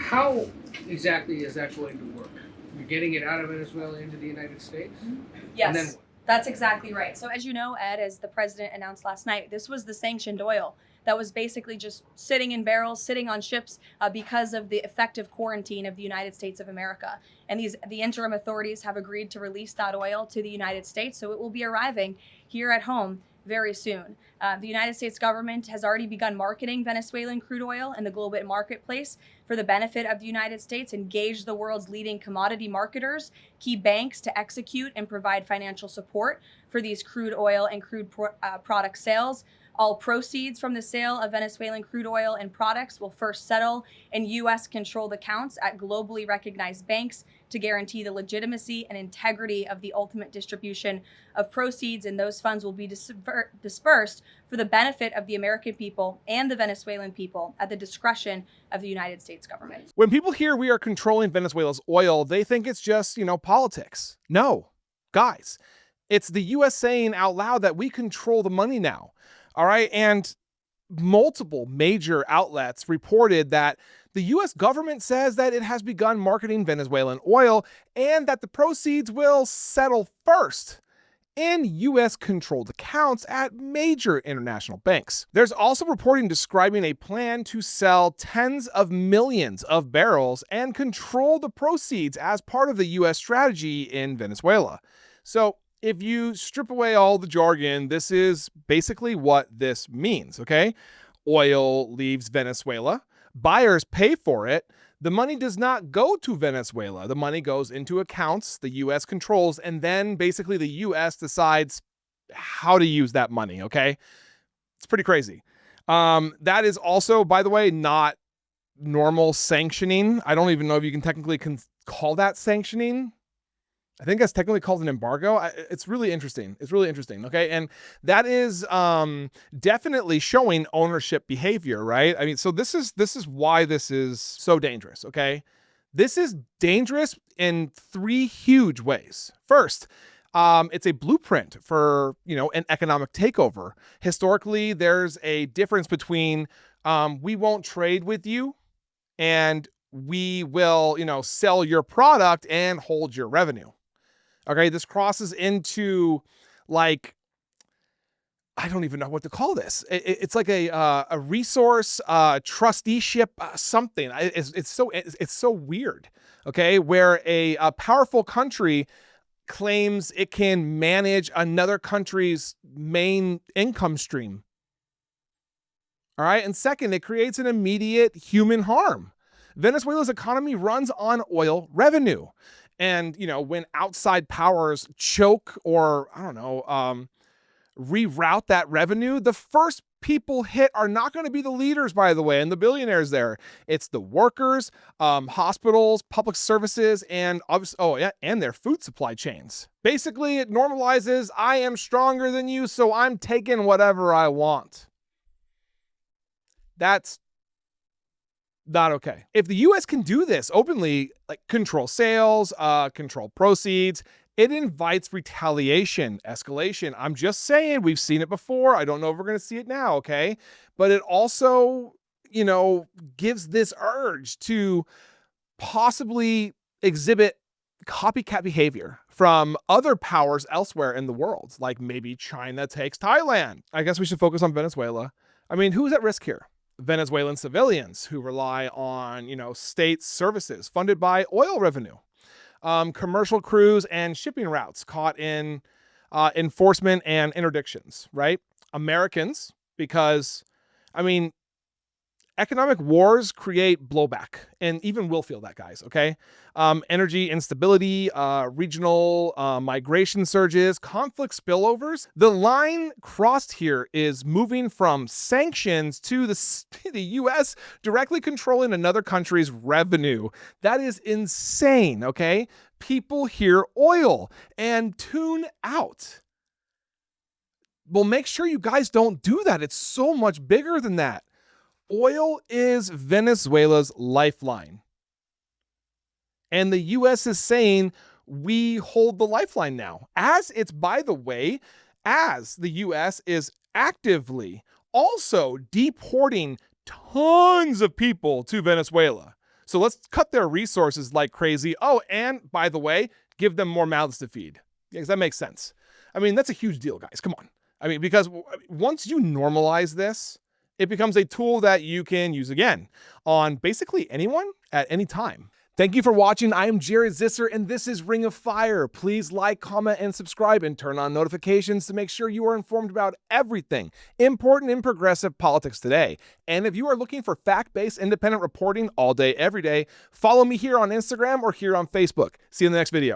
How exactly is that going to work? You're getting it out of Venezuela into the United States? And then Yes, what? that's exactly right. So, as you know, Ed, as the president announced last night, this was the sanctioned oil that was basically just sitting in barrels, sitting on ships because of the effective quarantine of the United States of America. And the interim authorities have agreed to release that oil to the United States, so it will be arriving here at home very soon. The United States government has already begun marketing Venezuelan crude oil in the global marketplace for the benefit of the United States, engaged the world's leading commodity marketers, key banks to execute and provide financial support for these crude oil and product sales. All proceeds from the sale of Venezuelan crude oil and products will first settle in U.S. controlled accounts at globally recognized banks to guarantee the legitimacy and integrity of the ultimate distribution of proceeds, and those funds will be dispersed for the benefit of the American people and the Venezuelan people at the discretion of the United States government. When people hear we are controlling Venezuela's oil, they think it's just, politics. No, guys, it's the US saying out loud that we control the money now. All right. And multiple major outlets reported that the US government says that it has begun marketing Venezuelan oil and that the proceeds will settle first in US-controlled accounts at major international banks. There's also reporting describing a plan to sell tens of millions of barrels and control the proceeds as part of the US strategy in Venezuela. So if you strip away all the jargon, this is basically what this means, okay? Oil leaves Venezuela. Buyers pay for it. The money does not go to Venezuela. The money goes into accounts the US controls, and then basically the US decides how to use that money, okay? It's pretty crazy. That is also, by the way, not normal sanctioning. I don't even know if you can technically call that sanctioning. I think that's technically called an embargo. It's really interesting. It's really interesting. Okay. And that is definitely showing ownership behavior, right? I mean, so this is why this is so dangerous. Okay. This is dangerous in three huge ways. First, it's a blueprint for, an economic takeover. Historically, there's a difference between we won't trade with you and we will, sell your product and hold your revenue. Okay, this crosses into I don't even know what to call this. It's like a resource trusteeship something. It's so weird. Okay, where a powerful country claims it can manage another country's main income stream. All right, and second, it creates an immediate human harm. Venezuela's economy runs on oil revenue. And, when outside powers choke or, reroute that revenue, the first people hit are not going to be the leaders, by the way, and the billionaires there. It's the workers, hospitals, public services, and obviously, and their food supply chains. Basically, it normalizes, I am stronger than you, so I'm taking whatever I want. That's not okay. If the US can do this openly, like control sales, control proceeds, it invites retaliation, escalation. I'm just saying, we've seen it before. I don't know if we're going to see it now, okay? But it also, gives this urge to possibly exhibit copycat behavior from other powers elsewhere in the world, like maybe China takes Thailand. I guess we should focus on Venezuela. I mean, who's at risk here? Venezuelan civilians who rely on, state services funded by oil revenue, commercial crews and shipping routes caught in enforcement and interdictions, right? Americans, because, economic wars create blowback, and even we'll feel that, guys, okay? Energy instability, regional migration surges, conflict spillovers. The line crossed here is moving from sanctions to the U.S. directly controlling another country's revenue. That is insane, okay? People hear oil and tune out. Well, make sure you guys don't do that. It's so much bigger than that. Oil is Venezuela's lifeline. And the US is saying we hold the lifeline now. By the way, as the US is actively also deporting tons of people to Venezuela. So let's cut their resources like crazy. Oh, and by the way, give them more mouths to feed. Yeah, 'cause that makes sense. I mean, that's a huge deal, guys. Come on. I mean, because once you normalize this, it becomes a tool that you can use again on basically anyone at any time. Thank you for watching. I am Jared Zisser, and this is Ring of Fire. Please like, comment, and subscribe, and turn on notifications to make sure you are informed about everything important in progressive politics today. And if you are looking for fact-based independent reporting all day, every day, follow me here on Instagram or here on Facebook. See you in the next video.